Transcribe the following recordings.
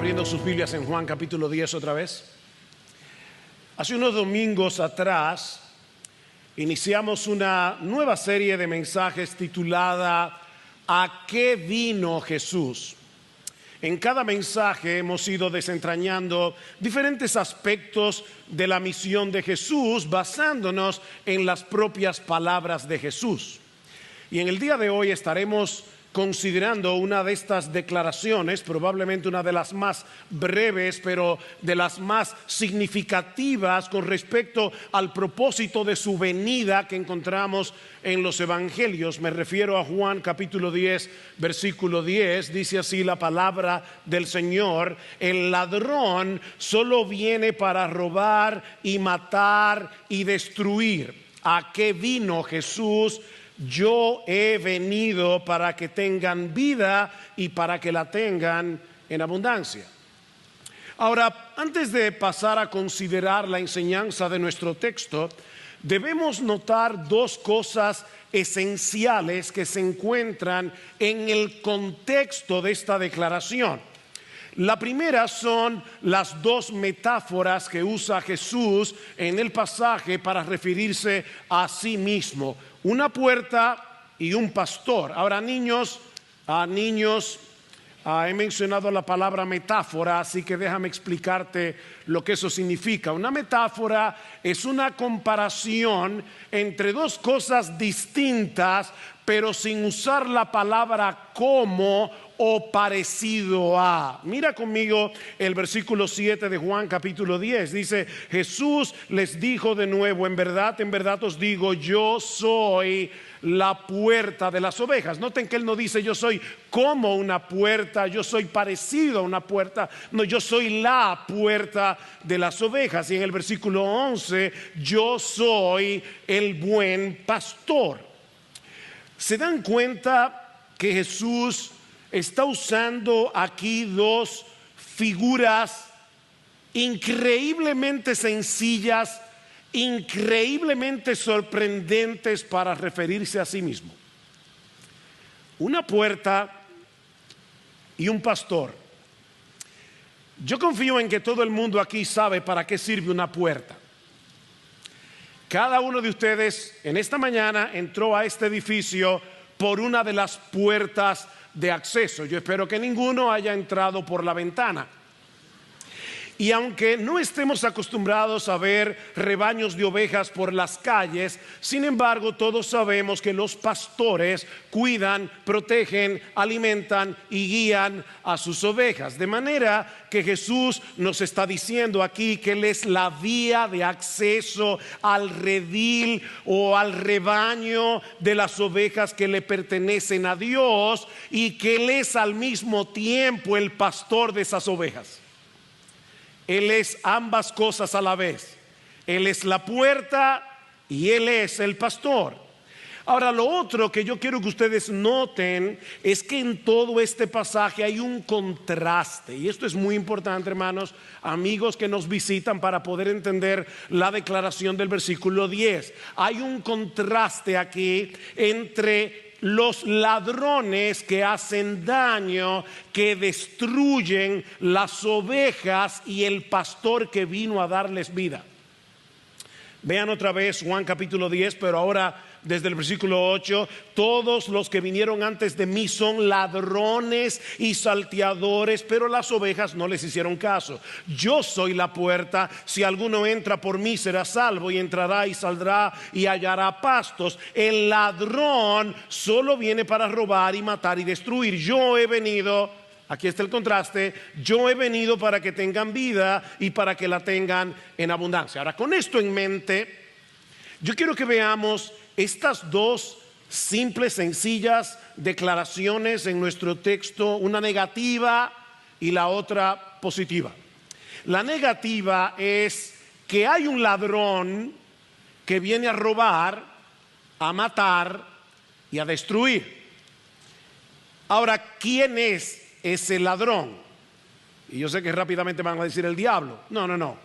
abriendo sus Biblias en Juan capítulo 10 otra vez. Hace unos domingos atrás iniciamos una nueva serie de mensajes titulada ¿A qué vino Jesús? En cada mensaje hemos ido desentrañando diferentes aspectos de la misión de Jesús basándonos en las propias palabras de Jesús. Y en el día de hoy estaremos considerando una de estas declaraciones, probablemente una de las más breves, pero de las más significativas con respecto al propósito de su venida que encontramos en los evangelios. Me refiero a Juan capítulo 10, versículo 10, dice así la palabra del Señor: el ladrón solo viene para robar y matar y destruir. ¿A qué vino Jesús? Yo he venido para que tengan vida y para que la tengan en abundancia. Ahora, antes de pasar a considerar la enseñanza de nuestro texto, debemos notar dos cosas esenciales que se encuentran en el contexto de esta declaración. La primera son las dos metáforas que usa Jesús en el pasaje para referirse a sí mismo: una puerta y un pastor. Ahora, niños, he mencionado la palabra metáfora, así que déjame explicarte lo que eso significa. Una metáfora es una comparación entre dos cosas distintas, pero sin usar la palabra como o parecido a. Mira conmigo el versículo 7 de Juan capítulo 10. Dice: Jesús les dijo de nuevo, en verdad os digo, yo soy la puerta de las ovejas. Noten que él no dice yo soy como una puerta, yo soy parecido a una puerta. No, yo soy la puerta de las ovejas. Y en el versículo 11, yo soy el buen pastor. ¿Se dan cuenta que Jesús está usando aquí dos figuras increíblemente sencillas, increíblemente sorprendentes para referirse a sí mismo? Una puerta y un pastor. Yo confío en que todo el mundo aquí sabe para qué sirve una puerta. Cada uno de ustedes en esta mañana entró a este edificio por una de las puertas de acceso. Yo espero que ninguno haya entrado por la ventana. Y aunque no estemos acostumbrados a ver rebaños de ovejas por las calles, sin embargo todos sabemos que los pastores cuidan, protegen, alimentan y guían a sus ovejas. De manera que Jesús nos está diciendo aquí que Él es la vía de acceso al redil o al rebaño de las ovejas que le pertenecen a Dios, y que Él es al mismo tiempo el pastor de esas ovejas. Él es ambas cosas a la vez. Él es la puerta y Él es el pastor. Ahora, lo otro que yo quiero que ustedes noten es que en todo este pasaje hay un contraste. Y esto es muy importante, hermanos, amigos que nos visitan, para poder entender la declaración del versículo 10. Hay un contraste aquí entre los ladrones que hacen daño, que destruyen las ovejas, y el pastor que vino a darles vida. Vean otra vez Juan capítulo 10, pero ahora desde el versículo 8: todos los que vinieron antes de mí son ladrones y salteadores, pero las ovejas no les hicieron caso. Yo soy la puerta; si alguno entra por mí será salvo, y entrará y saldrá y hallará pastos. El ladrón solo viene para robar y matar y destruir. Yo he venido, aquí está el contraste, yo he venido para que tengan vida y para que la tengan en abundancia. Ahora, con esto en mente, yo quiero que veamos estas dos simples, sencillas declaraciones en nuestro texto, una negativa y la otra positiva. La negativa es que hay un ladrón que viene a robar, a matar y a destruir. Ahora, ¿quién es ese ladrón? Y yo sé que rápidamente van a decir el diablo. No.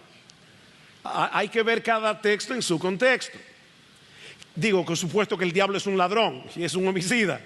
Hay que ver cada texto en su contexto. Digo, por supuesto que el diablo es un ladrón y es un homicida.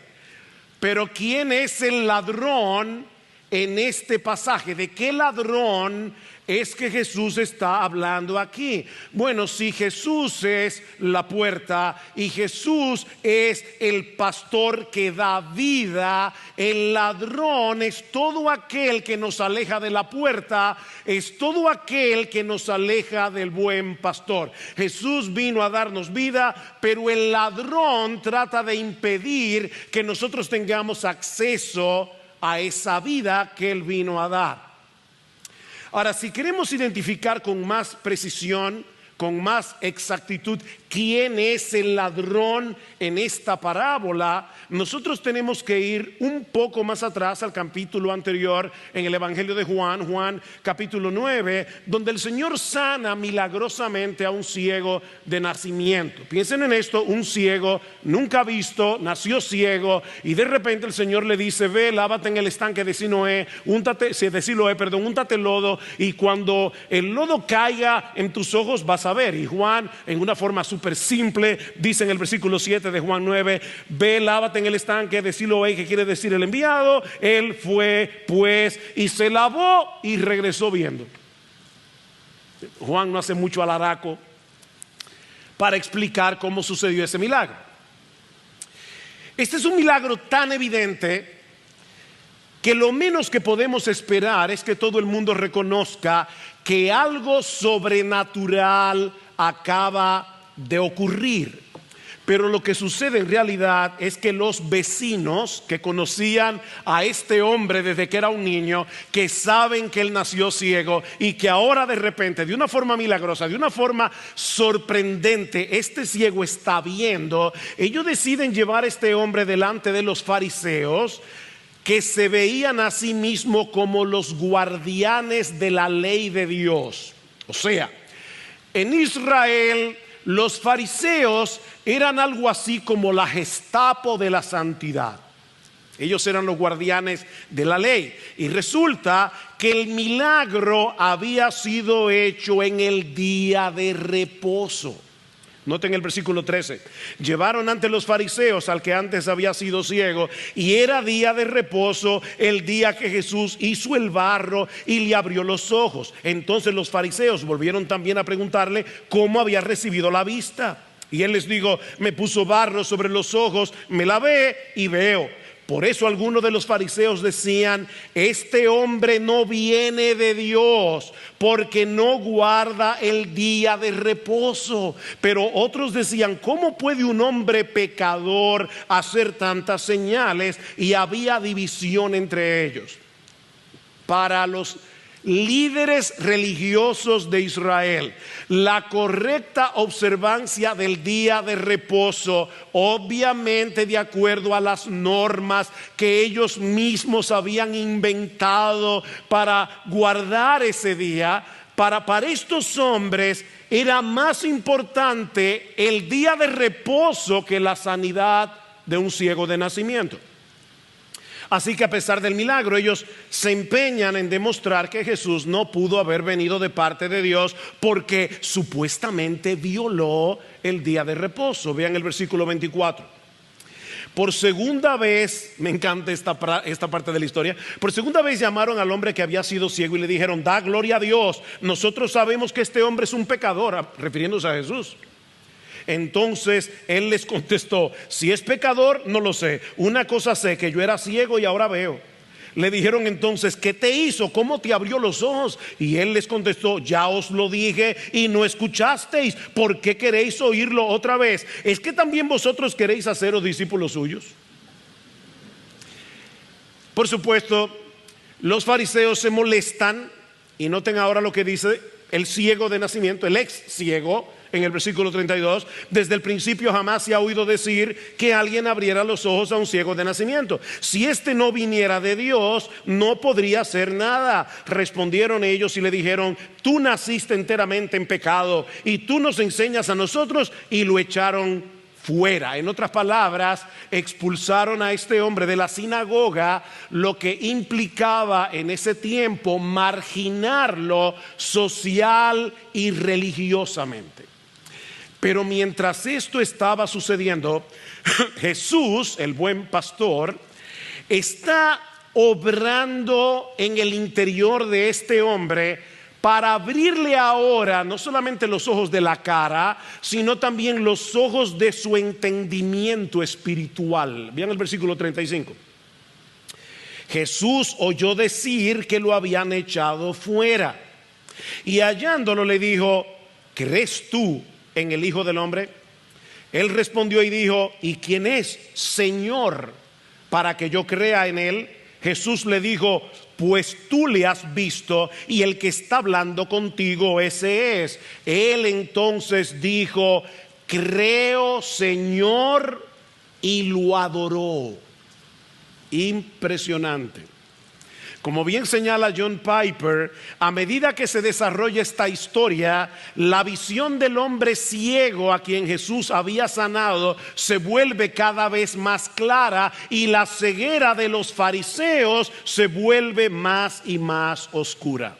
Pero ¿quién es el ladrón en este pasaje? ¿De qué ladrón es que Jesús está hablando aquí? Bueno, si Jesús es la puerta y Jesús es el pastor que da vida, el ladrón es todo aquel que nos aleja de la puerta, es todo aquel que nos aleja del buen pastor. Jesús vino a darnos vida, pero el ladrón trata de impedir que nosotros tengamos acceso a esa vida que Él vino a dar. Ahora, si queremos identificar con más precisión, con más exactitud, quién es el ladrón en esta parábola, nosotros tenemos que ir un poco más atrás al capítulo anterior en el Evangelio de Juan capítulo 9, donde el Señor sana milagrosamente a un ciego de nacimiento. Piensen en esto: un ciego nunca visto, nació ciego, y de repente el Señor le dice: ve, lávate en el estanque de Siloé, úntate lodo, y cuando el lodo caiga en tus ojos vas a ver. Y Juan, en una forma súper simple, dice en el versículo 7 de Juan 9: ve, lávate en el estanque de Siloé, que quiere decir el enviado. Él fue pues y se lavó y regresó viendo. Juan no hace mucho alaraco para explicar cómo sucedió ese milagro. Este es un milagro tan evidente que lo menos que podemos esperar es que todo el mundo reconozca que algo sobrenatural acaba de ocurrir. Pero lo que sucede en realidad es que los vecinos que conocían a este hombre desde que era un niño, que saben que él nació ciego y que ahora de repente, de una forma milagrosa, de una forma sorprendente, este ciego está viendo, ellos deciden llevar a este hombre delante de los fariseos, que se veían a sí mismos como los guardianes de la ley de Dios. O sea, en Israel los fariseos eran algo así como la Gestapo de la santidad. Ellos eran los guardianes de la ley. Y resulta que el milagro había sido hecho en el día de reposo. Noten el versículo 13: llevaron ante los fariseos al que antes había sido ciego, y era día de reposo, el día que Jesús hizo el barro y le abrió los ojos. Entonces los fariseos volvieron también a preguntarle cómo había recibido la vista. Y él les dijo: me puso barro sobre los ojos, me lavé y veo. Por eso algunos de los fariseos decían: este hombre no viene de Dios, porque no guarda el día de reposo. Pero otros decían: ¿cómo puede un hombre pecador hacer tantas señales? Y había división entre ellos. Para los líderes religiosos de Israel, la correcta observancia del día de reposo, obviamente de acuerdo a las normas que ellos mismos habían inventado para guardar ese día, para estos hombres era más importante el día de reposo que la sanidad de un ciego de nacimiento. Así que a pesar del milagro, ellos se empeñan en demostrar que Jesús no pudo haber venido de parte de Dios porque supuestamente violó el día de reposo. Vean el versículo 24. Por segunda vez, me encanta esta parte de la historia, por segunda vez llamaron al hombre que había sido ciego y le dijeron: da gloria a Dios, nosotros sabemos que este hombre es un pecador, refiriéndose a Jesús. Entonces él les contestó: si es pecador, no lo sé. Una cosa sé, que yo era ciego y ahora veo. Le dijeron entonces: ¿qué te hizo? ¿Cómo te abrió los ojos? Y él les contestó: ya os lo dije y no escuchasteis. ¿Por qué queréis oírlo otra vez? ¿Es que también vosotros queréis haceros discípulos suyos? Por supuesto, los fariseos se molestan. Y noten ahora lo que dice el ciego de nacimiento, el ex ciego. En el versículo 32, desde el principio jamás se ha oído decir que alguien abriera los ojos a un ciego de nacimiento. Si este no viniera de Dios, no podría hacer nada. Respondieron ellos y le dijeron: tú naciste enteramente en pecado y tú nos enseñas a nosotros. Y lo echaron fuera. En otras palabras, expulsaron a este hombre de la sinagoga, lo que implicaba en ese tiempo marginarlo social y religiosamente. Pero mientras esto estaba sucediendo, Jesús, el buen pastor, está obrando en el interior de este hombre para abrirle ahora no solamente los ojos de la cara, sino también los ojos de su entendimiento espiritual. Vean el versículo 35. Jesús oyó decir que lo habían echado fuera, y hallándolo le dijo: ¿crees tú en el Hijo del Hombre? Él respondió y dijo: ¿y quién es, Señor, para que yo crea en él? Jesús le dijo: pues tú le has visto, y el que está hablando contigo, ese es. Él entonces dijo: creo, Señor, y lo adoró. Impresionante. Como bien señala John Piper, a medida que se desarrolla esta historia, la visión del hombre ciego a quien Jesús había sanado se vuelve cada vez más clara, y la ceguera de los fariseos se vuelve más y más oscura.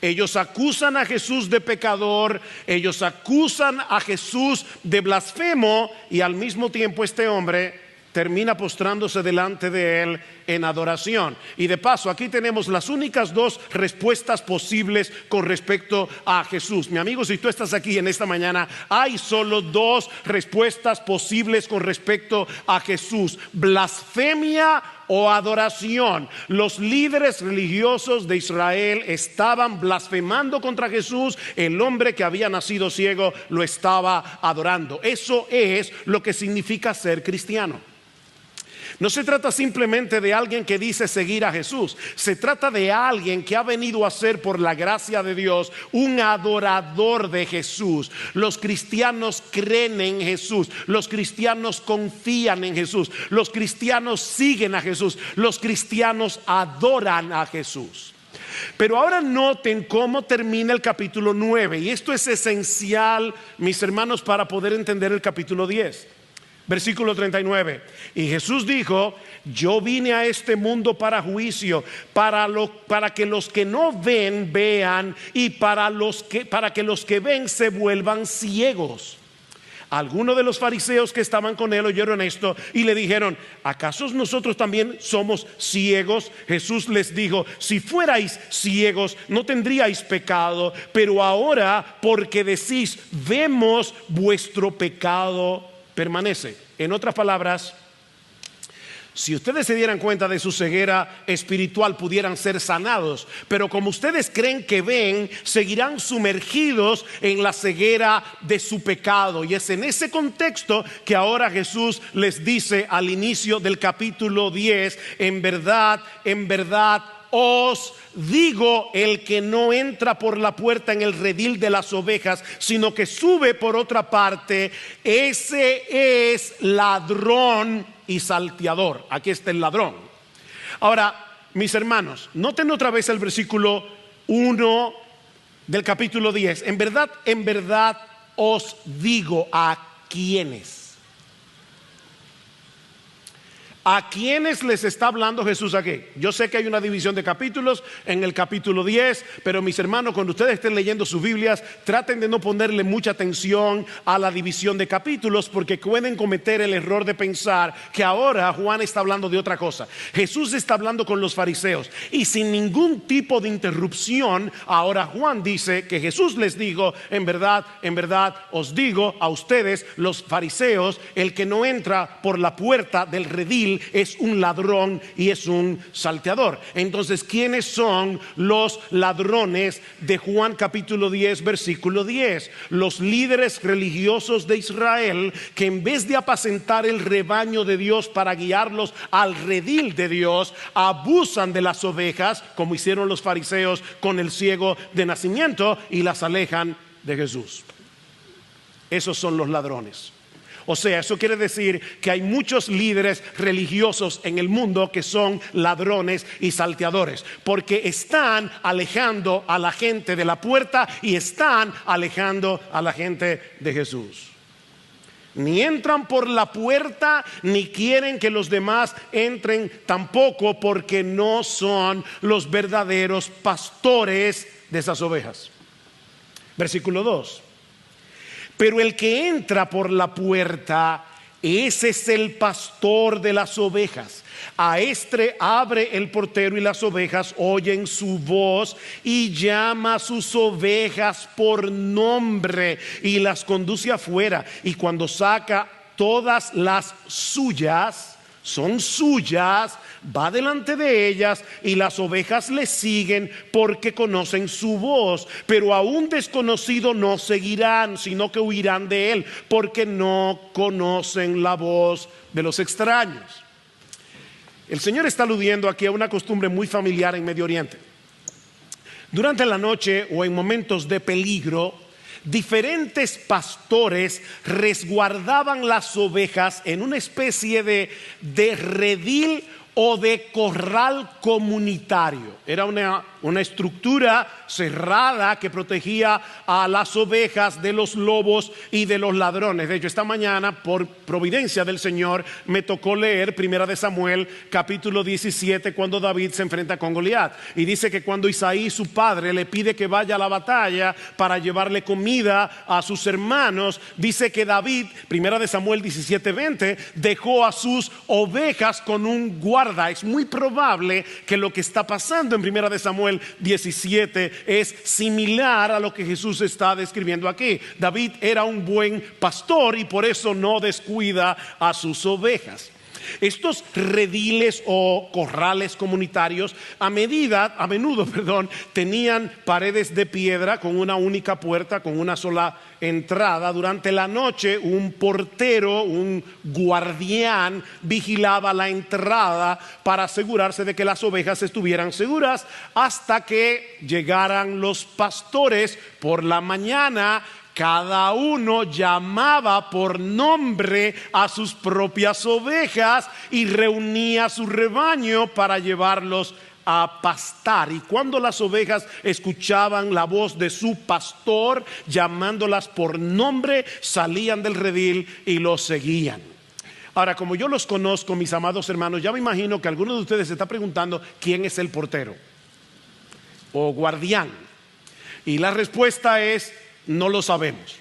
Ellos acusan a Jesús de pecador, ellos acusan a Jesús de blasfemo, y al mismo tiempo este hombre termina postrándose delante de él en adoración. Y de paso, aquí tenemos las únicas dos respuestas posibles con respecto a Jesús. Mi amigo, si tú estás aquí en esta mañana, hay solo dos respuestas posibles con respecto a Jesús: blasfemia o adoración. Los líderes religiosos de Israel estaban blasfemando contra Jesús. El hombre que había nacido ciego lo estaba adorando. Eso es lo que significa ser cristiano. No se trata simplemente de alguien que dice seguir a Jesús. Se trata de alguien que ha venido a ser, por la gracia de Dios, un adorador de Jesús. Los cristianos creen en Jesús. Los cristianos confían en Jesús. Los cristianos siguen a Jesús. Los cristianos adoran a Jesús. Pero ahora noten cómo termina el capítulo 9. Y esto es esencial, mis hermanos, para poder entender el capítulo 10. Versículo 39. Y Jesús dijo: yo vine a este mundo para juicio, para que los que no ven vean, y para que los que ven se vuelvan ciegos. Algunos de los fariseos que estaban con él oyeron esto y le dijeron: ¿acaso nosotros también somos ciegos? Jesús les dijo: si fuerais ciegos no tendríais pecado, pero ahora, porque decís vemos, vuestro pecado permanece. En otras palabras, si ustedes se dieran cuenta de su ceguera espiritual, pudieran ser sanados, pero como ustedes creen que ven, seguirán sumergidos en la ceguera de su pecado. Y es en ese contexto que ahora Jesús les dice al inicio del capítulo 10: en verdad, os digo, el que no entra por la puerta en el redil de las ovejas, sino que sube por otra parte, ese es ladrón y salteador. Aquí está el ladrón. Ahora, mis hermanos, noten otra vez el versículo 1 del capítulo 10. En verdad os digo. ¿A quiénes? ¿A quiénes les está hablando Jesús aquí? Yo sé que hay una división de capítulos en el capítulo 10, pero mis hermanos, cuando ustedes estén leyendo sus Biblias, traten de no ponerle mucha atención a la división de capítulos, porque pueden cometer el error de pensar que ahora Juan está hablando de otra cosa. Jesús está hablando con los fariseos, y sin ningún tipo de interrupción, ahora Juan dice que Jesús les dijo: en verdad os digo a ustedes, los fariseos, el que no entra por la puerta del redil es un ladrón y es un salteador. Entonces, ¿quiénes son los ladrones de Juan capítulo 10 versículo 10? Los líderes religiosos de Israel, que en vez de apacentar el rebaño de Dios para guiarlos al redil de Dios, abusan de las ovejas, como hicieron los fariseos con el ciego de nacimiento, y las alejan de Jesús. Esos son los ladrones. O sea, eso quiere decir que hay muchos líderes religiosos en el mundo que son ladrones y salteadores, porque están alejando a la gente de la puerta y están alejando a la gente de Jesús. Ni entran por la puerta, ni quieren que los demás entren tampoco, porque no son los verdaderos pastores de esas ovejas. Versículo 2. Pero el que entra por la puerta, ese es el pastor de las ovejas. A este abre el portero y las ovejas oyen su voz y llama a sus ovejas por nombre y las conduce afuera. Y cuando saca todas las suyas, son suyas, va delante de ellas y las ovejas le siguen porque conocen su voz. Pero a un desconocido no seguirán, sino que huirán de él, porque no conocen la voz de los extraños. El Señor está aludiendo aquí a una costumbre muy familiar en Medio Oriente. Durante la noche o en momentos de peligro, diferentes pastores resguardaban las ovejas en una especie de redil o de corral comunitario. Era una estructura cerrada que protegía a las ovejas de los lobos y de los ladrones. De hecho, esta mañana, por providencia del Señor, me tocó leer 1 Samuel capítulo 17, cuando David se enfrenta con Goliat. Y dice que cuando Isaí, su padre, le pide que vaya a la batalla para llevarle comida a sus hermanos, dice que David, 1 Samuel 17:20, dejó a sus ovejas con un guarda. Es muy probable que lo que está pasando en 1 Samuel 17 es similar a lo que Jesús está describiendo aquí. David era un buen pastor y por eso no descuida a sus ovejas. Estos rediles o corrales comunitarios a menudo, tenían paredes de piedra con una única puerta, con una sola entrada. Durante la noche un portero, un guardián, vigilaba la entrada para asegurarse de que las ovejas estuvieran seguras hasta que llegaran los pastores por la mañana. Cada uno llamaba por nombre a sus propias ovejas y reunía su rebaño para llevarlos a pastar. Y cuando las ovejas escuchaban la voz de su pastor llamándolas por nombre, salían del redil y los seguían. Ahora, como yo los conozco, mis amados hermanos, ya me imagino que alguno de ustedes se está preguntando quién es el portero o guardián. Y la respuesta es: no lo sabemos.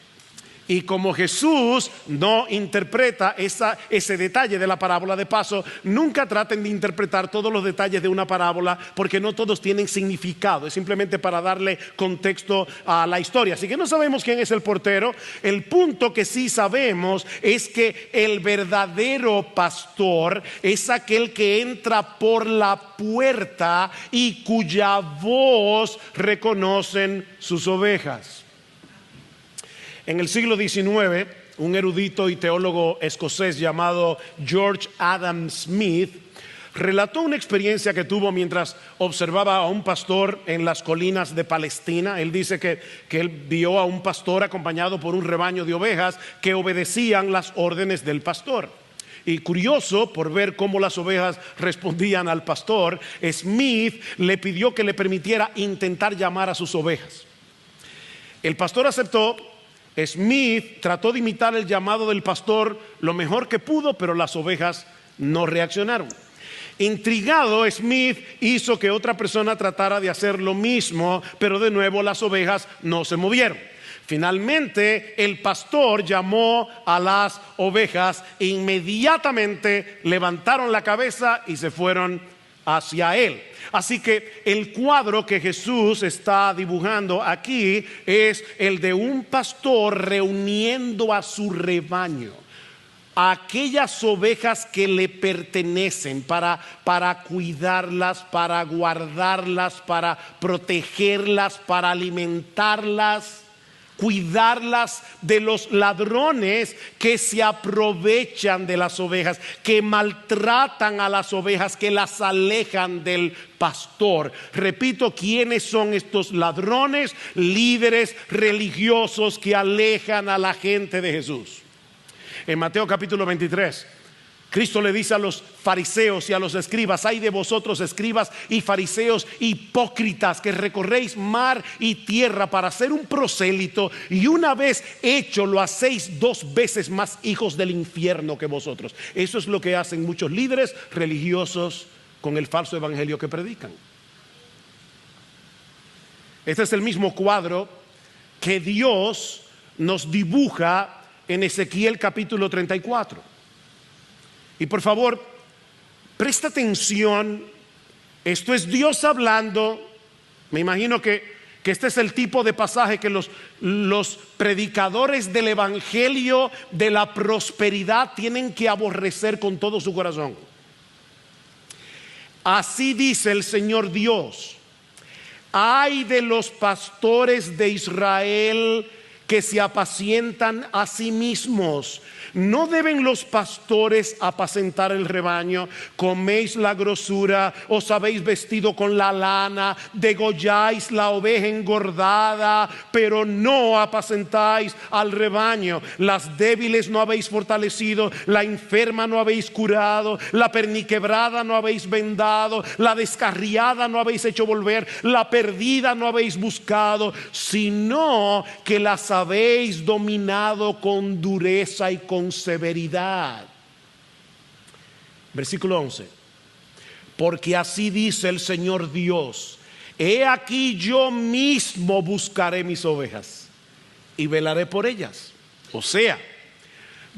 Y como Jesús no interpreta ese detalle de la parábola, de paso, nunca traten de interpretar todos los detalles de una parábola, porque no todos tienen significado. Es simplemente para darle contexto a la historia. Así que no sabemos quién es el portero. El punto que sí sabemos es que el verdadero pastor es aquel que entra por la puerta y cuya voz reconocen sus ovejas. En el siglo XIX, un erudito y teólogo escocés llamado George Adam Smith relató una experiencia que tuvo mientras observaba a un pastor en las colinas de Palestina. Él dice que él vio a un pastor acompañado por un rebaño de ovejas que obedecían las órdenes del pastor. Y curioso por ver cómo las ovejas respondían al pastor, Smith le pidió que le permitiera intentar llamar a sus ovejas. El pastor aceptó. Smith trató de imitar el llamado del pastor lo mejor que pudo, pero las ovejas no reaccionaron. Intrigado, Smith hizo que otra persona tratara de hacer lo mismo, pero de nuevo las ovejas no se movieron. Finalmente, el pastor llamó a las ovejas e inmediatamente levantaron la cabeza y se fueron hacia él. Así que el cuadro que Jesús está dibujando aquí es el de un pastor reuniendo a su rebaño, a aquellas ovejas que le pertenecen, para cuidarlas, para guardarlas, para protegerlas, para alimentarlas, cuidarlas de los ladrones que se aprovechan de las ovejas, que maltratan a las ovejas, que las alejan del pastor. Repito, ¿quiénes son estos ladrones? Líderes religiosos que alejan a la gente de Jesús. En Mateo capítulo 23, Cristo le dice a los fariseos y a los escribas: ay de vosotros, escribas y fariseos hipócritas, que recorréis mar y tierra para ser un prosélito, y una vez hecho lo hacéis 2 veces más hijos del infierno que vosotros. Eso es lo que hacen muchos líderes religiosos con el falso evangelio que predican. Este es el mismo cuadro que Dios nos dibuja en Ezequiel capítulo 34. Y por favor, Presta atención, esto es Dios hablando. Me imagino que este es el tipo de pasaje que los predicadores del evangelio de la prosperidad tienen que aborrecer con todo su corazón. Así dice el Señor Dios: ay de los pastores de Israel que se apacientan a sí mismos. ¿No deben los pastores apacentar el rebaño? Coméis la grosura, os habéis vestido con la lana, degolláis la oveja engordada, pero no apacentáis al rebaño. Las débiles no habéis fortalecido, la enferma no habéis curado, la perniquebrada no habéis vendado, la descarriada no habéis hecho volver, la perdida no habéis buscado, sino que las habéis dominado con dureza y con severidad. Versículo 11: porque así dice el Señor Dios: he aquí yo mismo buscaré mis ovejas y velaré por ellas. O sea,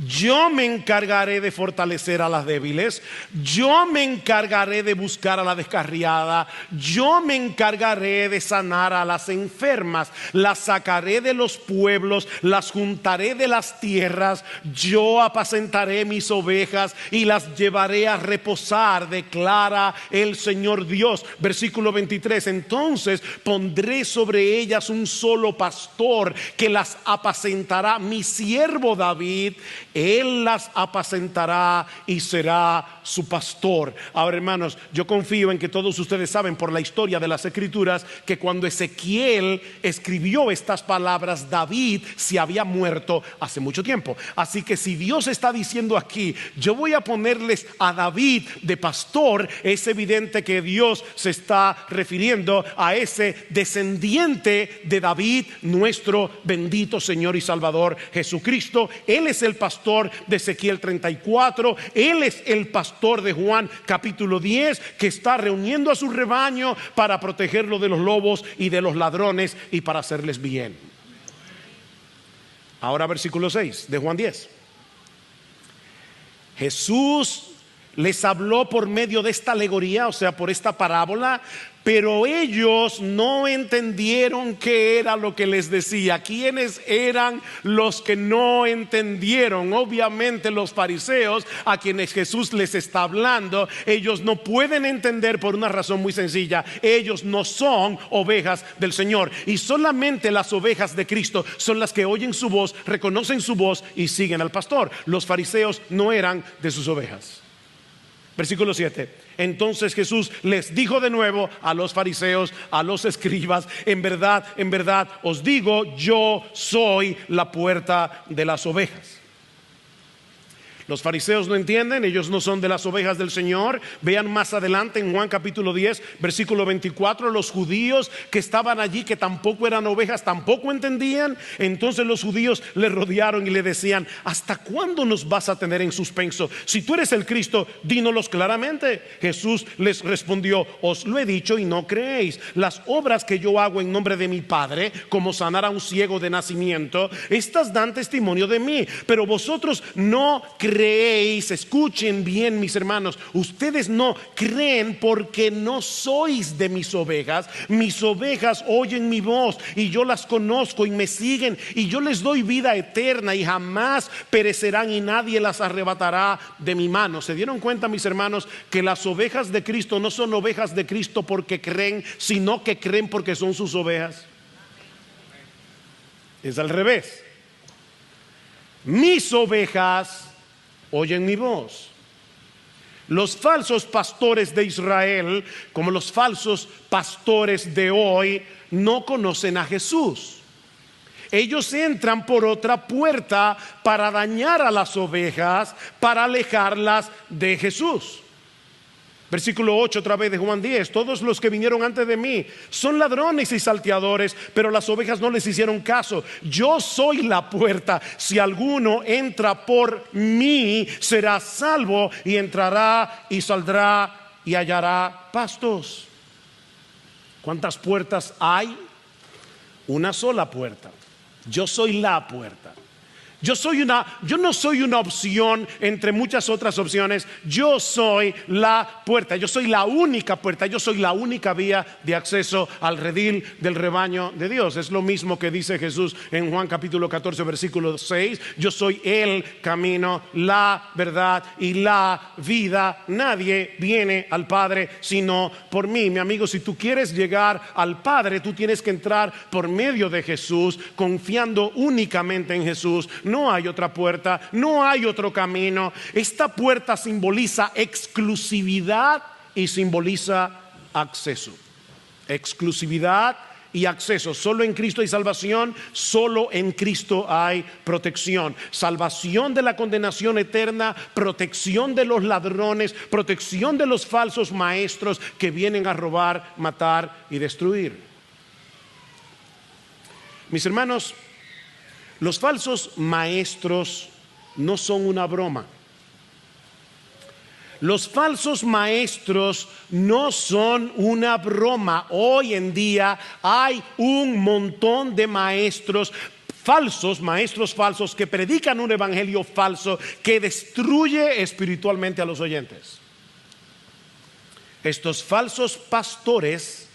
yo me encargaré de fortalecer a las débiles, yo me encargaré de buscar a la descarriada, yo me encargaré de sanar a las enfermas, las sacaré de los pueblos, las juntaré de las tierras, yo apacentaré mis ovejas y las llevaré a reposar, declara el Señor Dios. Versículo 23: entonces pondré sobre ellas un solo pastor que las apacentará, mi siervo David. Él las apacentará y será su pastor. Ahora, hermanos, yo confío en que todos ustedes saben por la historia de las Escrituras que cuando Ezequiel escribió estas palabras, David se había muerto hace mucho tiempo. Así que si Dios está diciendo aquí: yo voy a ponerles a David de pastor, es evidente que Dios se está refiriendo a ese descendiente de David, nuestro bendito Señor y Salvador Jesucristo. Él es el pastor de Ezequiel 34, Él es el pastor de Juan capítulo 10, que está reuniendo a su rebaño para protegerlo de los lobos y de los ladrones y para hacerles bien. Ahora versículo 6 de Juan 10. Jesús les habló por medio de esta alegoría, o sea, por esta parábola, pero ellos no entendieron qué era lo que les decía. ¿Quiénes eran los que no entendieron? Obviamente los fariseos, a quienes Jesús les está hablando. Ellos no pueden entender por una razón muy sencilla: ellos no son ovejas del Señor, y solamente las ovejas de Cristo son las que oyen su voz, reconocen su voz y siguen al pastor. Los fariseos no eran de sus ovejas. Versículo 7: entonces Jesús les dijo de nuevo a los fariseos, a los escribas: en verdad os digo, yo soy la puerta de las ovejas. Los fariseos no entienden, ellos no son de las ovejas del Señor. Vean más adelante en Juan capítulo 10 versículo 24, los judíos que estaban allí, que tampoco eran ovejas, tampoco entendían. Entonces los judíos le rodearon y le decían: ¿hasta cuándo nos vas a tener en suspenso? Si tú eres el Cristo, dínoslos claramente. Jesús les respondió: os lo he dicho y no creéis. Las obras que yo hago en nombre de mi Padre, como sanar a un ciego de nacimiento, estas dan testimonio de mí, pero vosotros no creéis. Escuchen bien, mis hermanos, ustedes no creen porque no sois de mis ovejas. Mis ovejas oyen mi voz y yo las conozco y me siguen, y yo les doy vida eterna y jamás perecerán y nadie las arrebatará de mi mano. ¿Se dieron cuenta, mis hermanos, que las ovejas de Cristo no son ovejas de Cristo porque creen, sino que creen porque son sus ovejas? Es al revés. Mis ovejas oyen mi voz. Los falsos pastores de Israel, como los falsos pastores de hoy, no conocen a Jesús. Ellos entran por otra puerta para dañar a las ovejas, para alejarlas de Jesús. Versículo 8 otra vez de Juan 10: todos los que vinieron antes de mí son ladrones y salteadores, pero las ovejas no les hicieron caso. Yo soy la puerta. Si alguno entra por mí, será salvo, y entrará y saldrá y hallará pastos. ¿Cuántas puertas hay? Una sola puerta. Yo soy la puerta. Yo no soy una opción entre muchas otras opciones. Yo soy la puerta, yo soy la única puerta, yo soy la única vía de acceso al redil del rebaño de Dios. Es lo mismo que dice Jesús en Juan capítulo 14 versículo 6. Yo soy el camino, la verdad y la vida. Nadie viene al Padre sino por mí. Mi amigo, si tú quieres llegar al Padre, tú tienes que entrar por medio de Jesús, confiando únicamente en Jesús. No hay otra puerta, no hay otro camino. Esta puerta simboliza exclusividad y simboliza acceso. Exclusividad y acceso. Solo en Cristo hay salvación, solo en Cristo hay protección. Salvación de la condenación eterna, protección de los ladrones, protección de los falsos maestros que vienen a robar, matar y destruir. Mis hermanos, los falsos maestros no son una broma. Los falsos maestros no son una broma. Hoy en día hay un montón de maestros falsos que predican un evangelio falso que destruye espiritualmente a los oyentes. Estos falsos pastores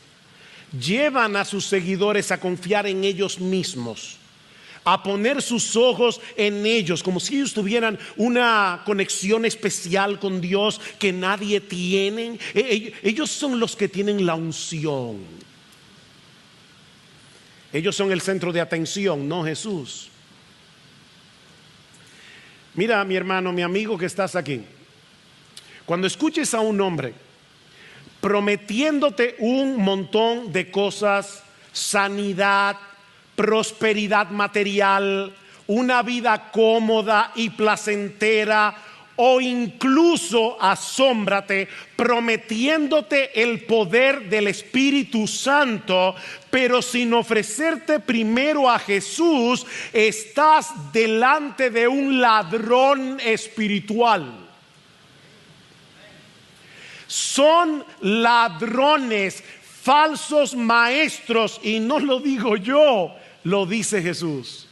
llevan a sus seguidores a confiar en ellos mismos, a poner sus ojos en ellos, como si ellos tuvieran una conexión especial con Dios que nadie tiene. Ellos son los que tienen la unción. Ellos son el centro de atención, no Jesús. Mira, mi hermano, mi amigo que estás aquí, cuando escuches a un hombre prometiéndote un montón de cosas, sanidad, prosperidad material, una vida cómoda y placentera, o incluso, asómbrate, prometiéndote el poder del Espíritu Santo, pero sin ofrecerte primero a Jesús, estás delante de un ladrón espiritual. Son ladrones, falsos maestros, y no lo digo yo, lo dice Jesús.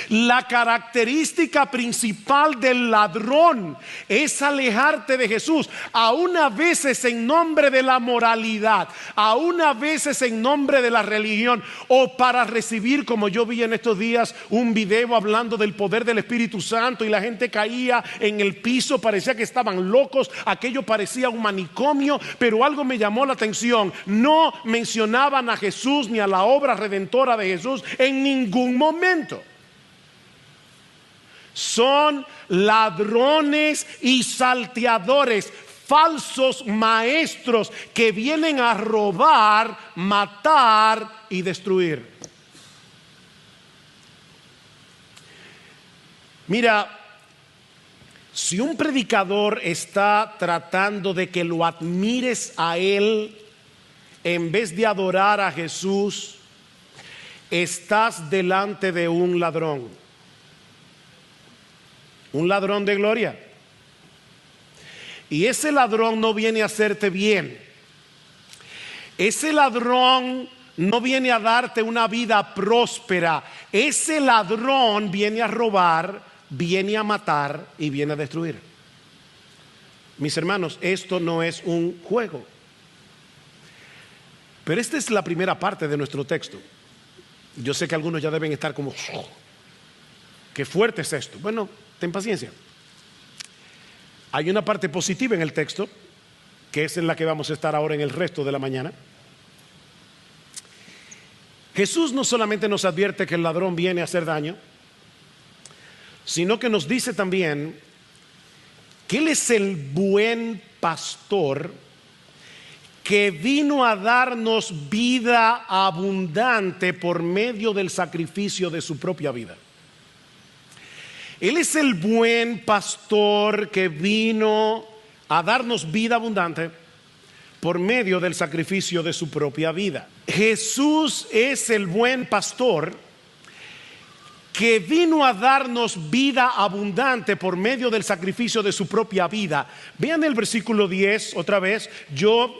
La característica principal del ladrón es alejarte de Jesús, aún a veces en nombre de la moralidad, aún a veces en nombre de la religión, o para recibir, como yo vi en estos días, un video hablando del poder del Espíritu Santo y la gente caía en el piso, parecía que estaban locos, aquello parecía un manicomio, pero algo me llamó la atención: no mencionaban a Jesús ni a la obra redentora de Jesús en ningún momento. Son ladrones y salteadores, falsos maestros que vienen a robar, matar y destruir. Mira, si un predicador está tratando de que lo admires a él en vez de adorar a Jesús, estás delante de un ladrón. Un ladrón de gloria. Y ese ladrón no viene a hacerte bien. Ese ladrón no viene a darte una vida próspera. Ese ladrón viene a robar, viene a matar y viene a destruir. Mis hermanos, esto no es un juego. Pero esta es la primera parte de nuestro texto. Yo sé que algunos ya deben estar como: qué fuerte es esto. Bueno, ten paciencia. Hay una parte positiva en el texto, que es en la que vamos a estar ahora en el resto de la mañana. Jesús no solamente nos advierte que el ladrón viene a hacer daño, sino que nos dice también que Él es el buen pastor que vino a darnos vida abundante por medio del sacrificio de su propia vida. Él es el buen pastor que vino a darnos vida abundante por medio del sacrificio de su propia vida. Jesús es el buen pastor que vino a darnos vida abundante por medio del sacrificio de su propia vida. Vean el versículo 10 otra vez.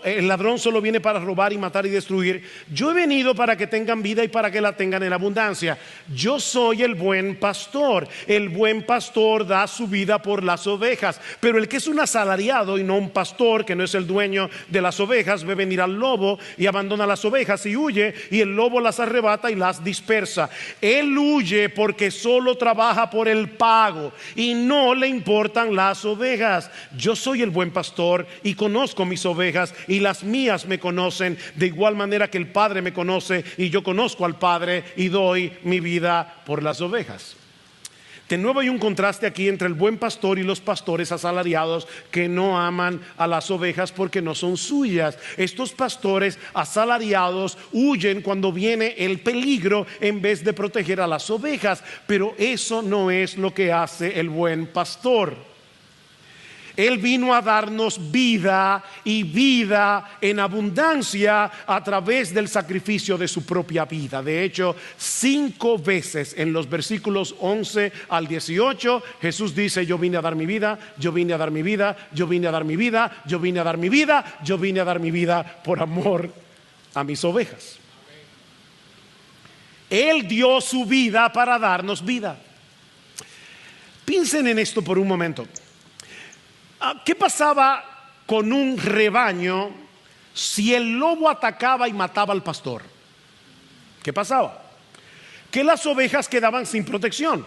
El ladrón solo viene para robar y matar y destruir. Yo he venido para que tengan vida y para que la tengan en abundancia. Yo soy el buen pastor. El buen pastor da su vida por las ovejas. Pero el que es un asalariado y no un pastor, que no es el dueño de las ovejas, ve venir al lobo y abandona las ovejas y huye, y el lobo las arrebata y las dispersa. Él huye porque solo trabaja por el pago y no le importan las ovejas. Yo soy el buen pastor y conozco mis ovejas, y las mías me conocen, de igual manera que el Padre me conoce y yo conozco al Padre y doy mi vida por las ovejas. De nuevo hay un contraste aquí entre el buen pastor y los pastores asalariados que no aman a las ovejas porque no son suyas. Estos pastores asalariados huyen cuando viene el peligro en vez de proteger a las ovejas, pero eso no es lo que hace el buen pastor. Él vino a darnos vida y vida en abundancia a través del sacrificio de su propia vida. De hecho, 5 veces en los versículos 11 al 18 Jesús dice: yo vine a dar mi vida, yo vine a dar mi vida, yo vine a dar mi vida, yo vine a dar mi vida, yo vine a dar mi vida por amor a mis ovejas. Él dio su vida para darnos vida. Piensen en esto por un momento. ¿Qué pasaba con un rebaño si el lobo atacaba y mataba al pastor? ¿Qué pasaba? Que las ovejas quedaban sin protección,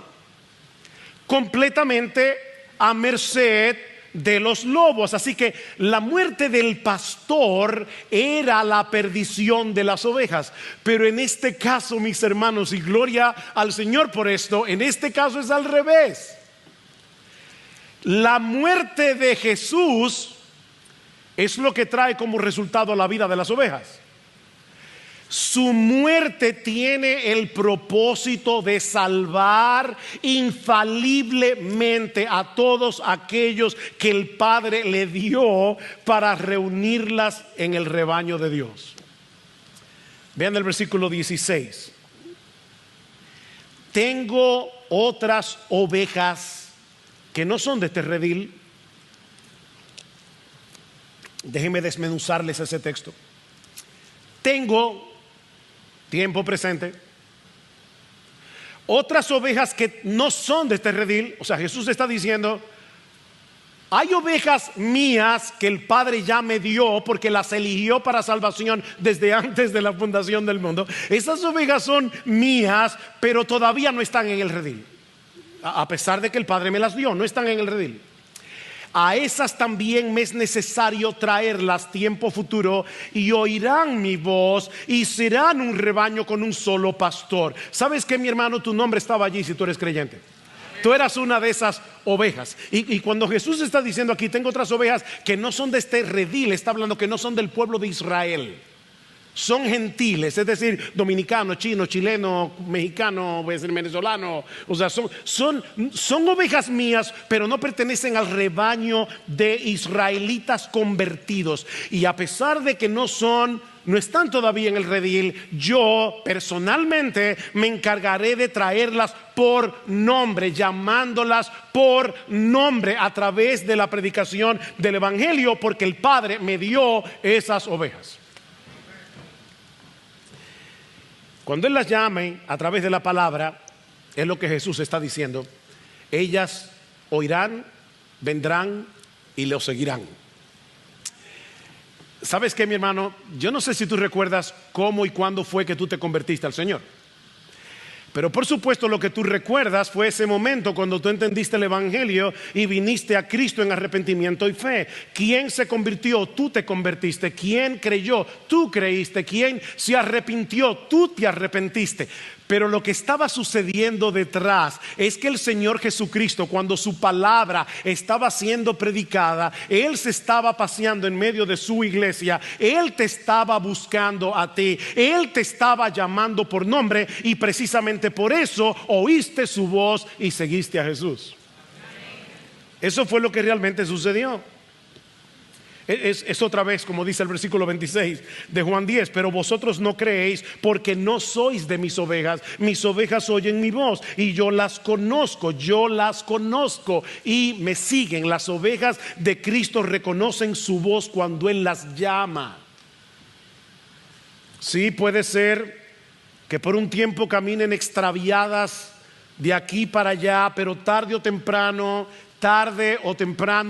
completamente a merced de los lobos. Así que la muerte del pastor era la perdición de las ovejas. Pero en este caso, mis hermanos, y gloria al Señor por esto, en este caso es al revés. La muerte de Jesús es lo que trae como resultado la vida de las ovejas. Su muerte tiene el propósito de salvar infaliblemente a todos aquellos que el Padre le dio para reunirlas en el rebaño de Dios. Vean el versículo 16. Tengo otras ovejas que no son de este redil. Déjenme desmenuzarles ese texto. Tengo, tiempo presente, otras ovejas que no son de este redil. O sea, Jesús está diciendo: hay ovejas mías que el Padre ya me dio porque las eligió para salvación desde antes de la fundación del mundo. Esas ovejas son mías, pero todavía no están en el redil. A pesar de que el Padre me las dio, no están en el redil. A esas también me es necesario traerlas tiempo futuro, y oirán mi voz y serán un rebaño con un solo pastor. ¿Sabes qué, mi hermano? Tu nombre estaba allí si tú eres creyente. Tú eras una de esas ovejas. Y cuando Jesús está diciendo aquí: tengo otras ovejas que no son de este redil, está hablando que no son del pueblo de Israel. Son gentiles, es decir, dominicano, chino, chileno, mexicano, venezolano. O sea, son ovejas mías, pero no pertenecen al rebaño de israelitas convertidos. Y a pesar de que no están todavía en el redil, yo personalmente me encargaré de traerlas por nombre, llamándolas por nombre a través de la predicación del evangelio, porque el Padre me dio esas ovejas. Cuando Él las llame a través de la palabra, es lo que Jesús está diciendo: ellas oirán, vendrán y lo seguirán. ¿Sabes qué, mi hermano? Yo no sé si tú recuerdas cómo y cuándo fue que tú te convertiste al Señor. Pero por supuesto lo que tú recuerdas fue ese momento cuando tú entendiste el evangelio y viniste a Cristo en arrepentimiento y fe. ¿Quién se convirtió? Tú te convertiste. ¿Quién creyó? Tú creíste. ¿Quién se arrepintió? Tú te arrepentiste. Pero lo que estaba sucediendo detrás es que el Señor Jesucristo, cuando su palabra estaba siendo predicada, Él se estaba paseando en medio de su iglesia. Él te estaba buscando a ti. Él te estaba llamando por nombre, y precisamente por eso oíste su voz y seguiste a Jesús. Eso fue lo que realmente sucedió. Es otra vez como dice el versículo 26 de Juan 10, pero vosotros no creéis porque no sois de mis ovejas oyen mi voz y yo las conozco y me siguen. Las ovejas de Cristo reconocen su voz cuando Él las llama. Sí, puede ser que por un tiempo caminen extraviadas de aquí para allá, pero tarde o temprano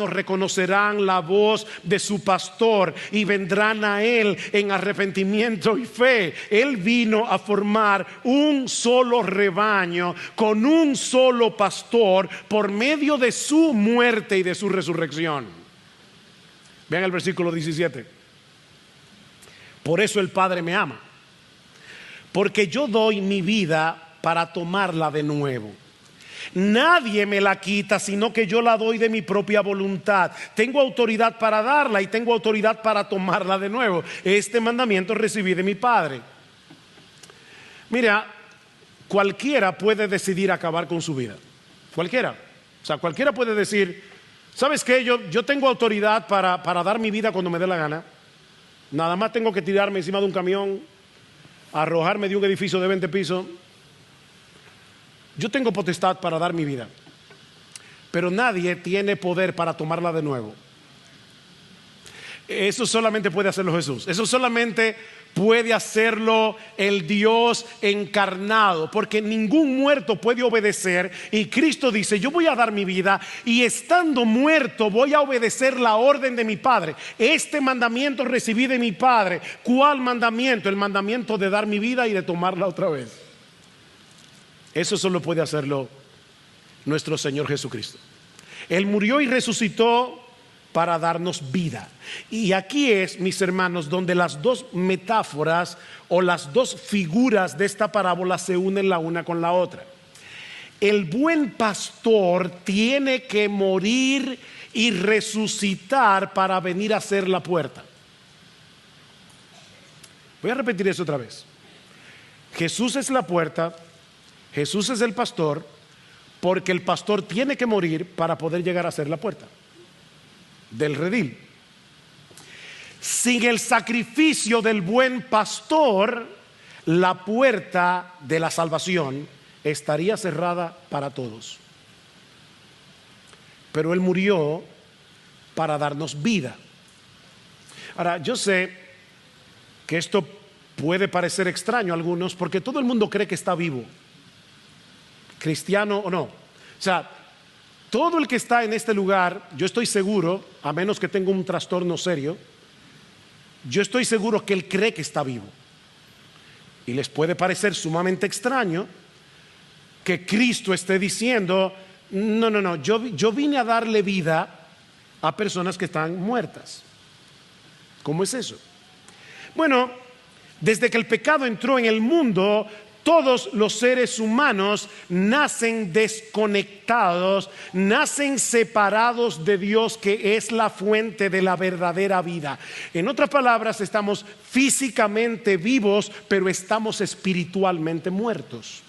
reconocerán la voz de su pastor y vendrán a Él en arrepentimiento y fe. Él vino a formar un solo rebaño con un solo pastor por medio de su muerte y de su resurrección. Vean el versículo 17. Por eso el Padre me ama, porque yo doy mi vida para tomarla de nuevo. Nadie me la quita, sino que yo la doy de mi propia voluntad. Tengo autoridad para darla y tengo autoridad para tomarla de nuevo. Este mandamiento recibí de mi Padre. Mira, cualquiera puede decidir acabar con su vida. Cualquiera. O sea, cualquiera puede decir, ¿sabes qué? Yo tengo autoridad para dar mi vida cuando me dé la gana. Nada más tengo que tirarme encima de un camión, arrojarme de un edificio de 20 pisos. Yo tengo potestad para dar mi vida, pero nadie tiene poder para tomarla de nuevo. Eso solamente puede hacerlo Jesús. Eso solamente puede hacerlo el Dios encarnado, porque ningún muerto puede obedecer. Y Cristo dice, yo voy a dar mi vida y estando muerto voy a obedecer la orden de mi Padre. Este mandamiento recibí de mi Padre. ¿Cuál mandamiento? El mandamiento de dar mi vida y de tomarla otra vez. Eso solo puede hacerlo nuestro Señor Jesucristo. Él murió y resucitó para darnos vida. Y aquí es, mis hermanos, donde las dos metáforas o las dos figuras de esta parábola se unen la una con la otra. El buen pastor tiene que morir y resucitar para venir a ser la puerta. Voy a repetir eso otra vez. Jesús es la puerta. Jesús es el pastor, porque el pastor tiene que morir para poder llegar a ser la puerta del redil. Sin el sacrificio del buen pastor, la puerta de la salvación estaría cerrada para todos. Pero Él murió para darnos vida. Ahora, yo sé que esto puede parecer extraño a algunos, porque todo el mundo cree que está vivo, cristiano o no. O sea, todo el que está en este lugar, yo estoy seguro, a menos que tenga un trastorno serio, yo estoy seguro que él cree que está vivo. Y les puede parecer sumamente extraño que Cristo esté diciendo, no, yo vine a darle vida a personas que están muertas. ¿Cómo es eso? Bueno, desde que el pecado entró en el mundo, todos los seres humanos nacen desconectados, nacen separados de Dios, que es la fuente de la verdadera vida. En otras palabras, estamos físicamente vivos, pero estamos espiritualmente muertos.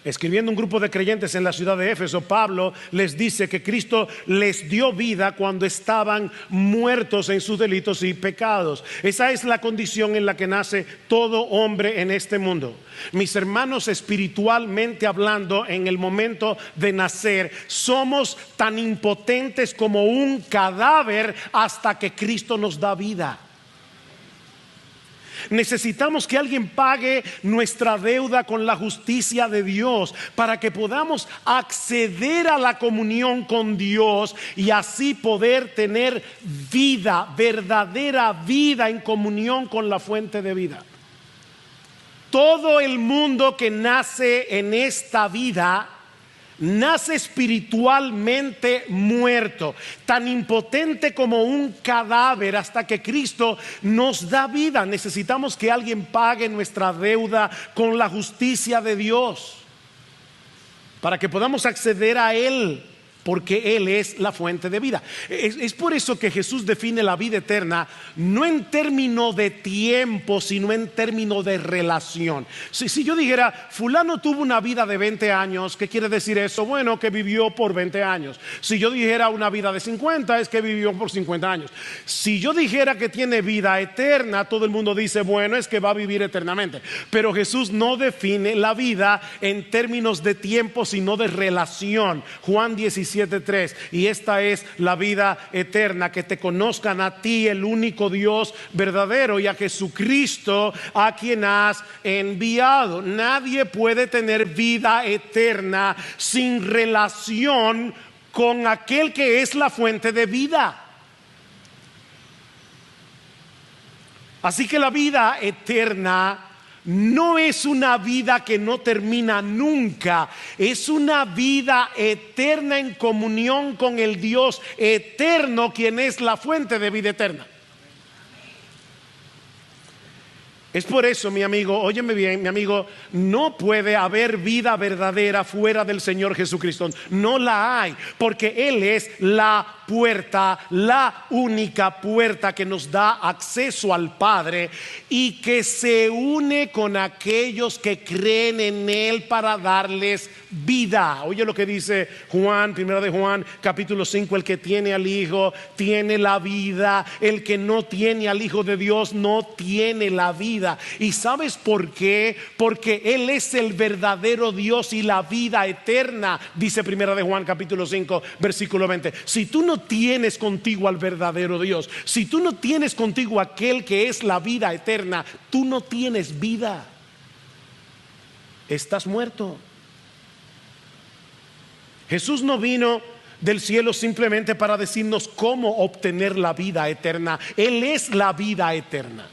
Escribiendo un grupo de creyentes en la ciudad de Éfeso, Pablo les dice que Cristo les dio vida cuando estaban muertos en sus delitos y pecados. Esa es la condición en la que nace todo hombre en este mundo. Mis hermanos, espiritualmente hablando, en el momento de nacer, somos tan impotentes como un cadáver hasta que Cristo nos da vida. Necesitamos que alguien pague nuestra deuda con la justicia de Dios para que podamos acceder a la comunión con Dios y así poder tener vida, verdadera vida en comunión con la fuente de vida. Todo el mundo que nace en esta vida nace espiritualmente muerto, tan impotente como un cadáver hasta que Cristo nos da vida. Necesitamos que alguien pague nuestra deuda con la justicia de Dios para que podamos acceder a Él porque Él es la fuente de vida. Es por eso que Jesús define la vida eterna no en términos de tiempo, sino en términos de relación. Si yo dijera, fulano tuvo una vida de 20 años, ¿qué quiere decir eso? Bueno, que vivió por 20 años. Si yo dijera una vida de 50, es que vivió por 50 años. Si yo dijera que tiene vida eterna, todo el mundo dice, bueno, es que va a vivir eternamente. Pero Jesús no define la vida en términos de tiempo, sino de relación. Juan 17:3, y esta es la vida eterna, que te conozcan a ti, el único Dios verdadero, y a Jesucristo, a quien has enviado. Nadie puede tener vida eterna sin relación con aquel que es la fuente de vida. Así que la vida eterna no es una vida que no termina nunca, es una vida eterna en comunión con el Dios eterno, quien es la fuente de vida eterna. Es por eso, mi amigo, óyeme bien, mi amigo, no puede haber vida verdadera fuera del Señor Jesucristo. No la hay, porque Él es la puerta, la única puerta que nos da acceso al Padre y que se une con aquellos que creen en Él para darles vida. Oye lo que dice Juan, primera de Juan, capítulo 5, el que tiene al Hijo tiene la vida, el que no tiene al Hijo de Dios no tiene la vida. ¿Y sabes por qué? Porque Él es el verdadero Dios y la vida eterna, dice primera de Juan capítulo 5 versículo 20. Si tú no tienes contigo al verdadero Dios, si tú no tienes contigo aquel que es la vida eterna, tú no tienes vida. Estás muerto. Jesús no vino del cielo simplemente para decirnos cómo obtener la vida eterna. Él es la vida eterna.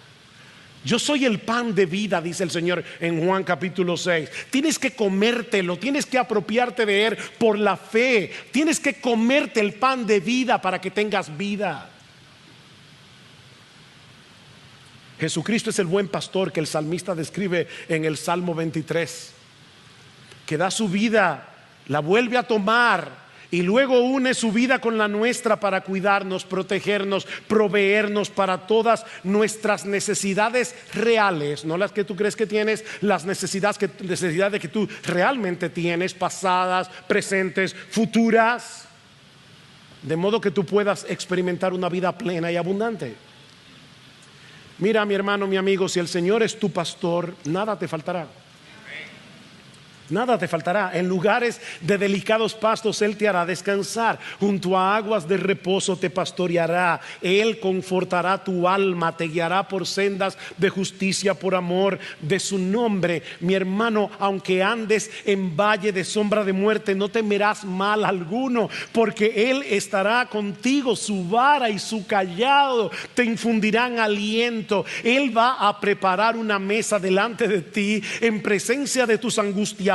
Yo soy el pan de vida, dice el Señor en Juan capítulo 6. Tienes que comértelo, tienes que apropiarte de Él por la fe. Tienes que comerte el pan de vida para que tengas vida. Jesucristo es el buen pastor que el salmista describe en el Salmo 23, que da su vida, la vuelve a tomar y luego une su vida con la nuestra para cuidarnos, protegernos, proveernos para todas nuestras necesidades reales, no las que tú crees que tienes, las necesidades que tú realmente tienes, pasadas, presentes, futuras, de modo que tú puedas experimentar una vida plena y abundante. Mira, mi hermano, mi amigo, si el Señor es tu pastor, nada te faltará. Nada te faltará. En lugares de delicados pastos Él te hará descansar. Junto a aguas de reposo te pastoreará. Él confortará tu alma, te guiará por sendas de justicia por amor de su nombre. Mi hermano, aunque andes en valle de sombra de muerte, no temerás mal alguno, porque Él estará contigo. Su vara y su callado te infundirán aliento. Él va a preparar una mesa delante de ti en presencia de tus angustiadores.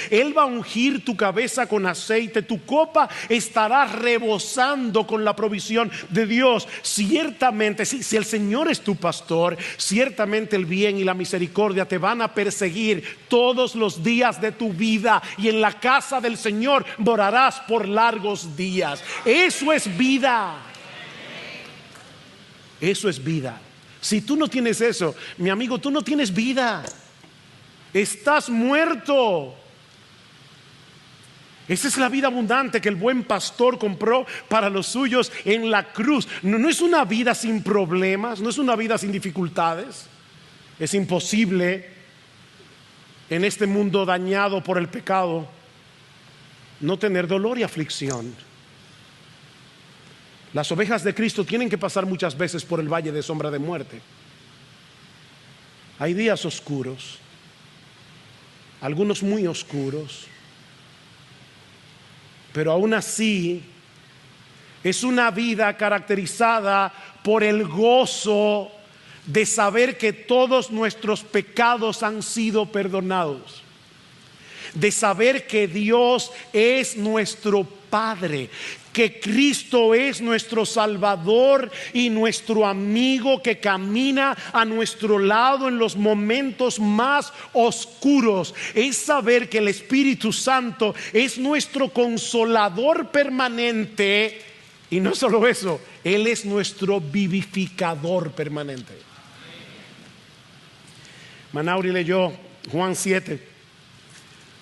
Él va a ungir tu cabeza con aceite, tu copa estará rebosando con la provisión de Dios. Ciertamente, si el Señor es tu pastor, ciertamente el bien y la misericordia te van a perseguir todos los días de tu vida, y en la casa del Señor morarás por largos días. Eso es vida. Eso es vida. Si tú no tienes eso, mi amigo, tú no tienes vida. Estás muerto. Esa es la vida abundante que el buen pastor compró para los suyos en la cruz. No es una vida sin problemas, no es una vida sin dificultades. Es imposible en este mundo dañado por el pecado no tener dolor y aflicción. Las ovejas de Cristo tienen que pasar muchas veces por el valle de sombra de muerte. Hay días oscuros, algunos muy oscuros, pero aún así es una vida caracterizada por el gozo de saber que todos nuestros pecados han sido perdonados, de saber que Dios es nuestro Padre, que Cristo es nuestro Salvador y nuestro amigo que camina a nuestro lado en los momentos más oscuros. Es saber que el Espíritu Santo es nuestro consolador permanente, y no solo eso, Él es nuestro vivificador permanente. Manauri leyó Juan 7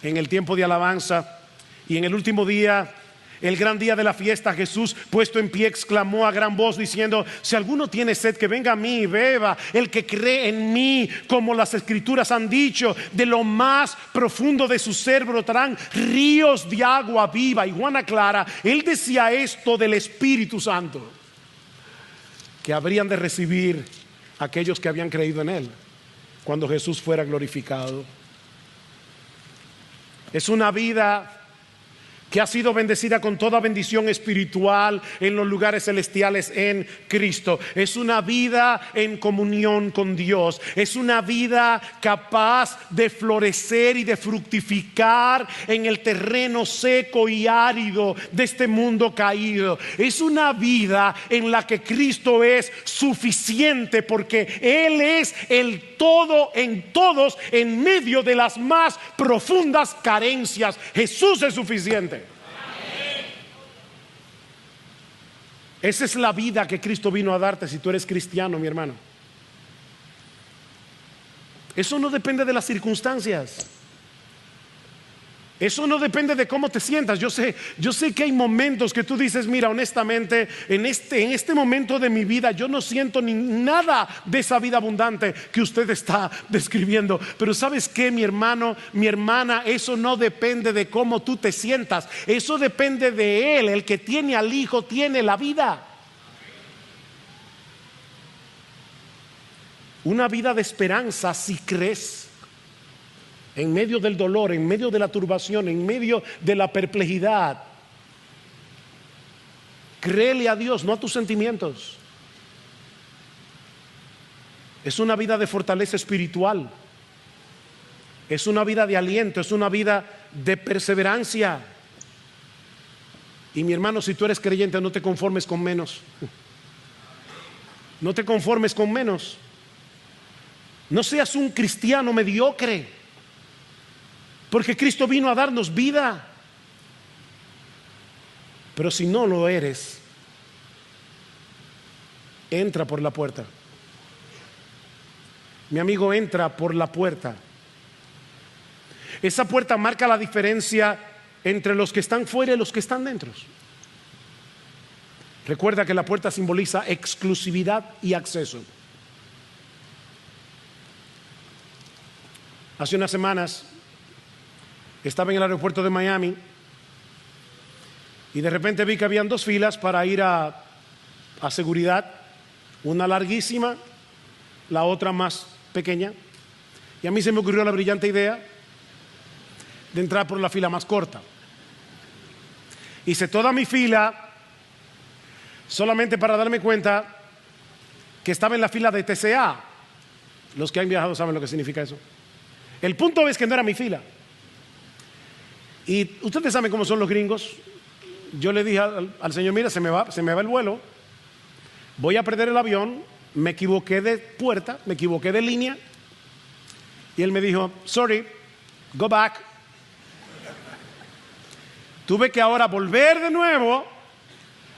en el tiempo de alabanza, y en el último día, el gran día de la fiesta, Jesús, puesto en pie, exclamó a gran voz diciendo: si alguno tiene sed, que venga a mí y beba. El que cree en mí, como las escrituras han dicho, de lo más profundo de su ser brotarán ríos de agua viva. Y Juan aclara, él decía esto del Espíritu Santo, que habrían de recibir aquellos que habían creído en él cuando Jesús fuera glorificado. Es una vida que ha sido bendecida con toda bendición espiritual en los lugares celestiales en Cristo. Es una vida en comunión con Dios. Es una vida capaz de florecer y de fructificar en el terreno seco y árido de este mundo caído. Es una vida en la que Cristo es suficiente, porque Él es el todo en todos, en medio de las más profundas carencias. Jesús es suficiente. Esa es la vida que Cristo vino a darte si tú eres cristiano, mi hermano. Eso no depende de las circunstancias. Eso no depende de cómo te sientas. Yo sé que hay momentos que tú dices: mira, honestamente, en este momento de mi vida yo no siento ni nada de esa vida abundante que usted está describiendo. Pero ¿sabes qué, mi hermano, mi hermana? Eso no depende de cómo tú te sientas. Eso depende de Él. El que tiene al Hijo tiene la vida. Una vida de esperanza si crees. En medio del dolor, en medio de la turbación, en medio de la perplejidad, créele a Dios, no a tus sentimientos. Es una vida de fortaleza espiritual. Es una vida de aliento, es una vida de perseverancia. Y mi hermano, si tú eres creyente, no te conformes con menos. No te conformes con menos. No seas un cristiano mediocre, porque Cristo vino a darnos vida. Pero si no lo eres, entra por la puerta. Mi amigo, entra por la puerta. Esa puerta marca la diferencia entre los que están fuera y los que están dentro. Recuerda que la puerta simboliza exclusividad y acceso. Hace unas semanas estaba en el aeropuerto de Miami y de repente vi que habían dos filas para ir a seguridad, una larguísima, la otra más pequeña, y a mí se me ocurrió la brillante idea de entrar por la fila más corta. Hice toda mi fila solamente para darme cuenta que estaba en la fila de TCA. Los que han viajado saben lo que significa eso. El punto es que no era mi fila. Y ustedes saben cómo son los gringos. Yo le dije al señor: mira, se me va el vuelo, voy a perder el avión, me equivoqué de puerta, me equivoqué de línea. Y él me dijo: sorry, go back. Tuve que ahora volver de nuevo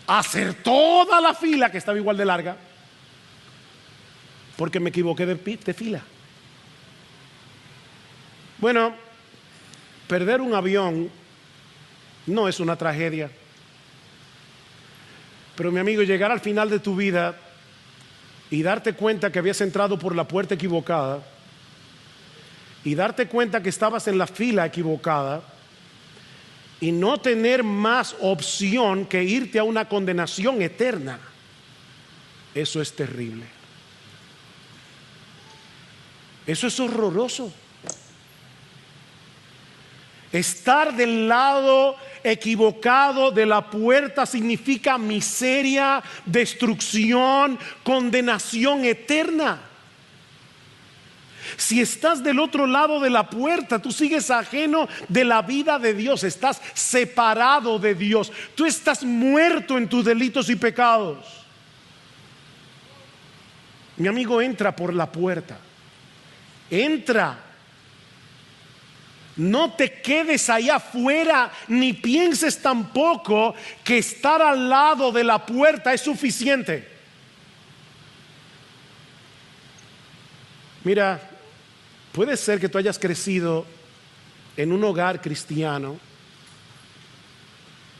a hacer toda la fila, que estaba igual de larga, porque me equivoqué de fila. Bueno, perder un avión no es una tragedia. Pero mi amigo, llegar al final de tu vida y darte cuenta que habías entrado por la puerta equivocada, y darte cuenta que estabas en la fila equivocada, y no tener más opción que irte a una condenación eterna, eso es terrible. Eso es horroroso. Estar del lado equivocado de la puerta significa miseria, destrucción, condenación eterna. Si estás del otro lado de la puerta, tú sigues ajeno de la vida de Dios, estás separado de Dios, tú estás muerto en tus delitos y pecados. Mi amigo, entra por la puerta, entra. No te quedes allá afuera, ni pienses tampoco que estar al lado de la puerta es suficiente. Mira, puede ser que tú hayas crecido en un hogar cristiano.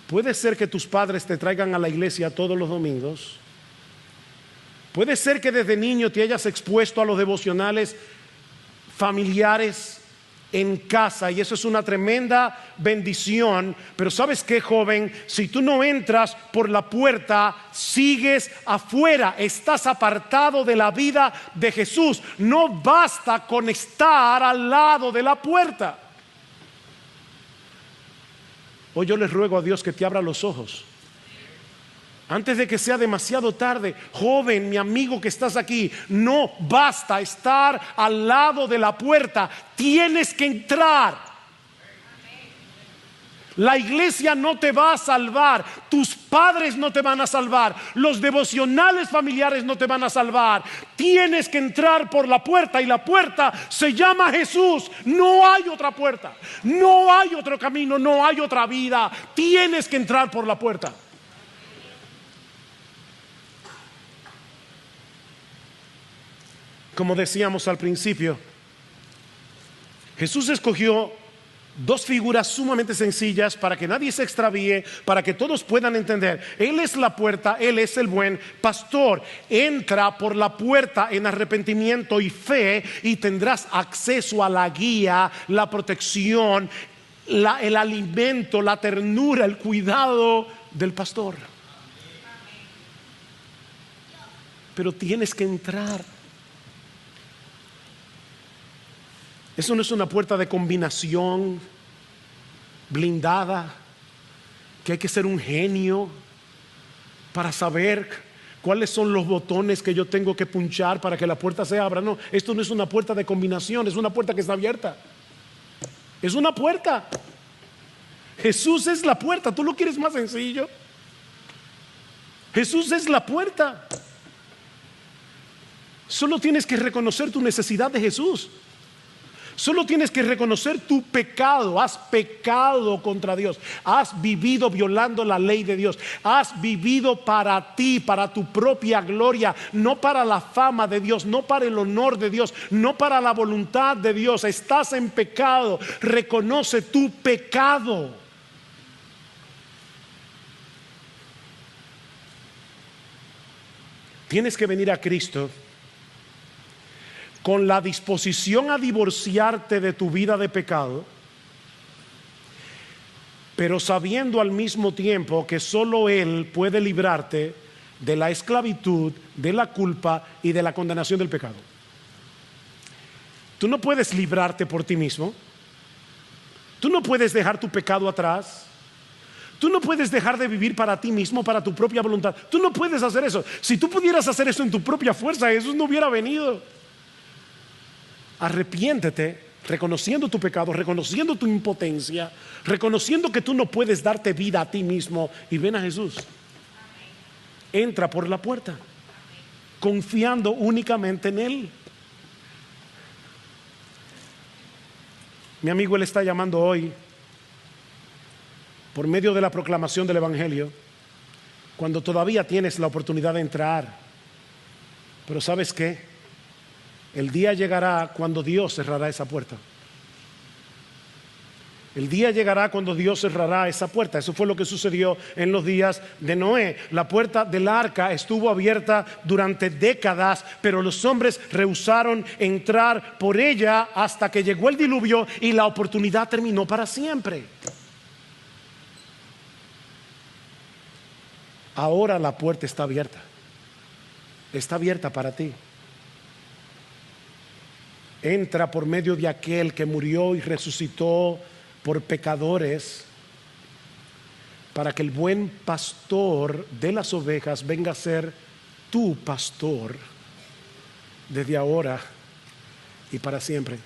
Puede ser que tus padres te traigan a la iglesia todos los domingos. Puede ser que desde niño te hayas expuesto a los devocionales familiares en casa, y eso es una tremenda bendición. Pero ¿sabes qué, joven? Si tú no entras por la puerta, sigues afuera, estás apartado de la vida de Jesús. No basta con estar al lado de la puerta. Hoy yo les ruego a Dios que te abra los ojos antes de que sea demasiado tarde. Joven, mi amigo que estás aquí, no basta estar al lado de la puerta, tienes que entrar. La iglesia no te va a salvar, tus padres no te van a salvar, los devocionales familiares no te van a salvar. Tienes que entrar por la puerta, y la puerta se llama Jesús. No hay otra puerta, no hay otro camino, no hay otra vida. Tienes que entrar por la puerta. Como decíamos al principio, Jesús escogió dos figuras sumamente sencillas para que nadie se extravíe, para que todos puedan entender. Él es la puerta, Él es el buen pastor. Entra por la puerta en arrepentimiento y fe, y tendrás acceso a la guía, la protección, el alimento, la ternura, el cuidado del pastor. Pero tienes que entrar. Eso no es una puerta de combinación blindada, que hay que ser un genio para saber cuáles son los botones que yo tengo que punchar para que la puerta se abra. No, esto no es una puerta de combinación, es una puerta que está abierta. Es una puerta. Jesús es la puerta. ¿Tú lo quieres más sencillo? Jesús es la puerta. Solo tienes que reconocer tu necesidad de Jesús. Solo tienes que reconocer tu pecado. Has pecado contra Dios. Has vivido violando la ley de Dios. Has vivido para ti, para tu propia gloria, no para la fama de Dios, no para el honor de Dios, no para la voluntad de Dios. Estás en pecado. Reconoce tu pecado. Tienes que venir a Cristo con la disposición a divorciarte de tu vida de pecado, pero sabiendo al mismo tiempo que solo Él puede librarte de la esclavitud, de la culpa y de la condenación del pecado. Tú no puedes librarte por ti mismo. Tú no puedes dejar tu pecado atrás. Tú no puedes dejar de vivir para ti mismo, para tu propia voluntad. Tú no puedes hacer eso. Si tú pudieras hacer eso en tu propia fuerza, Jesús no hubiera venido. Arrepiéntete, reconociendo tu pecado, reconociendo tu impotencia, reconociendo que tú no puedes darte vida a ti mismo, y ven a Jesús. Entra por la puerta, confiando únicamente en Él. Mi amigo, Él está llamando hoy, por medio de la proclamación del Evangelio, cuando todavía tienes la oportunidad de entrar. Pero ¿sabes qué? El día llegará cuando Dios cerrará esa puerta. El día llegará cuando Dios cerrará esa puerta. Eso fue lo que sucedió en los días de Noé. La puerta del arca estuvo abierta durante décadas, pero los hombres rehusaron entrar por ella hasta que llegó el diluvio y la oportunidad terminó para siempre. Ahora la puerta está abierta. Está abierta para ti. Entra por medio de aquel que murió y resucitó por pecadores, para que el buen pastor de las ovejas venga a ser tu pastor desde ahora y para siempre.